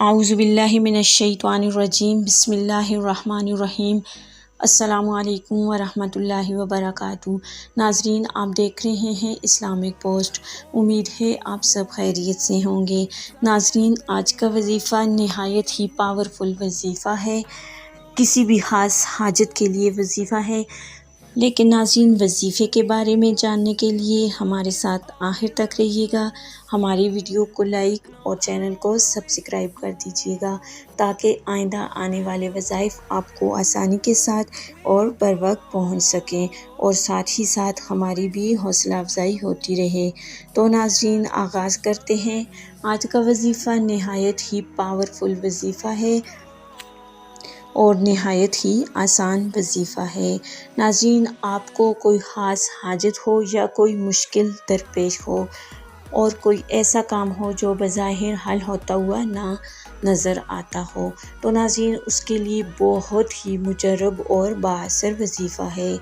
اعوذ باللہ من الشیطان الرجیم بسم اللہ الرحمن الرحیم۔ السلام علیکم ورحمۃ اللہ وبرکاتہ۔ ناظرین، آپ دیکھ رہے ہیں اسلامک پوسٹ۔ امید ہے آپ سب خیریت سے ہوں گے۔ ناظرین، آج کا وظیفہ نہایت ہی پاورفل وظیفہ ہے، کسی بھی خاص حاجت کے لیے وظیفہ ہے۔ لیکن ناظرین، وظیفے کے بارے میں جاننے کے لیے ہمارے ساتھ آخر تک رہیے گا۔ ہماری ویڈیو کو لائک اور چینل کو سبسکرائب کر دیجیے گا تاکہ آئندہ آنے والے وظائف آپ کو آسانی کے ساتھ اور بر وقت پہنچ سکیں، اور ساتھ ہی ساتھ ہماری بھی حوصلہ افزائی ہوتی رہے۔ تو ناظرین، آغاز کرتے ہیں۔ آج کا وظیفہ نہایت ہی پاورفل وظیفہ ہے اور نہایت ہی آسان وظیفہ ہے۔ ناظرین، آپ کو کوئی خاص حاجت ہو یا کوئی مشکل درپیش ہو اور کوئی ایسا کام ہو جو بظاہر حل ہوتا ہوا نہ نظر آتا ہو، تو ناظرین اس کے لیے بہت ہی مجرب اور بااثر وظیفہ ہے۔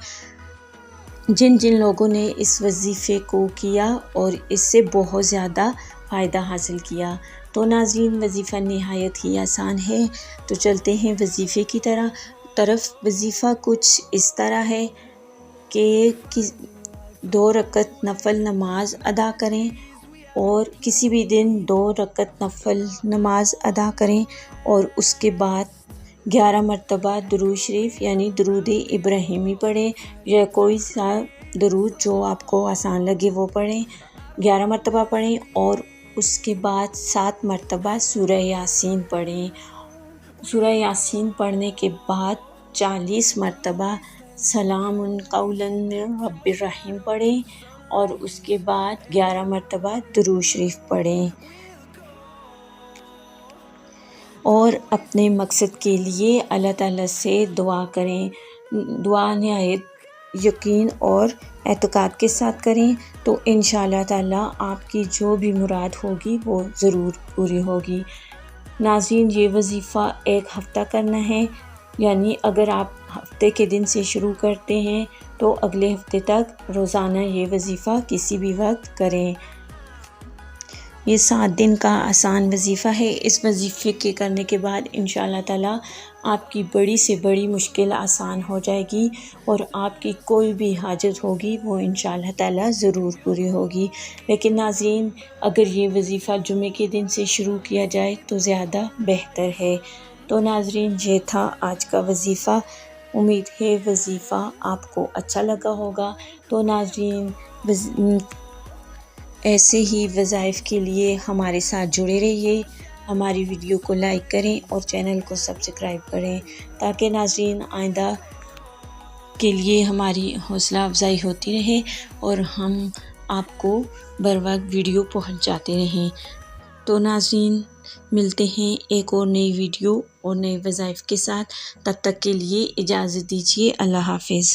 جن لوگوں نے اس وظیفے کو کیا اور اس سے بہت زیادہ فائدہ حاصل کیا، تو ناظرین وظیفہ نہایت ہی آسان ہے۔ تو چلتے ہیں وظیفے کی طرف۔ وظیفہ کچھ اس طرح ہے کہ 2 رکعت نفل نماز ادا کریں، اور کسی بھی دن 2 رکعت نفل نماز ادا کریں، اور اس کے بعد 11 مرتبہ درود شریف یعنی درود ابراہیمی پڑھیں، یا کوئی سا درود جو آپ کو آسان لگے وہ پڑھیں، 11 مرتبہ پڑھیں، اور اس کے بعد 7 مرتبہ سورہ یاسین پڑھیں۔ سورہ یاسین پڑھنے کے بعد 40 مرتبہ سلام قولا من رب الرحیم پڑھیں، اور اس کے بعد 11 مرتبہ درود شریف پڑھیں، اور اپنے مقصد کے لیے اللہ تعالیٰ سے دعا کریں۔ دعا نہایت یقین اور اعتقاد کے ساتھ کریں، تو انشاءاللہ تعالیٰ آپ کی جو بھی مراد ہوگی وہ ضرور پوری ہوگی۔ ناظرین، یہ وظیفہ 1 ہفتہ کرنا ہے، یعنی اگر آپ ہفتے کے دن سے شروع کرتے ہیں تو اگلے ہفتے تک روزانہ یہ وظیفہ کسی بھی وقت کریں۔ یہ 7 دن کا آسان وظیفہ ہے۔ اس وظیفے کے کرنے کے بعد انشاءاللہ تعالیٰ آپ کی بڑی سے بڑی مشکل آسان ہو جائے گی، اور آپ کی کوئی بھی حاجت ہوگی وہ انشاءاللہ تعالیٰ ضرور پوری ہوگی۔ لیکن ناظرین، اگر یہ وظیفہ جمعے کے دن سے شروع کیا جائے تو زیادہ بہتر ہے۔ تو ناظرین، یہ تھا آج کا وظیفہ۔ امید ہے وظیفہ آپ کو اچھا لگا ہوگا۔ تو ناظرین، ایسے ہی وظائف کے لیے ہمارے ساتھ جڑے رہیے۔ ہماری ویڈیو کو لائک کریں اور چینل کو سبسکرائب کریں تاکہ ناظرین آئندہ کے لیے ہماری حوصلہ افزائی ہوتی رہے اور ہم آپ کو بر وقت ویڈیو پہنچاتے رہیں۔ تو ناظرین، ملتے ہیں ایک اور نئی ویڈیو اور نئے وظائف کے ساتھ۔ تب تک کے لیے اجازت دیجیے۔ اللہ حافظ۔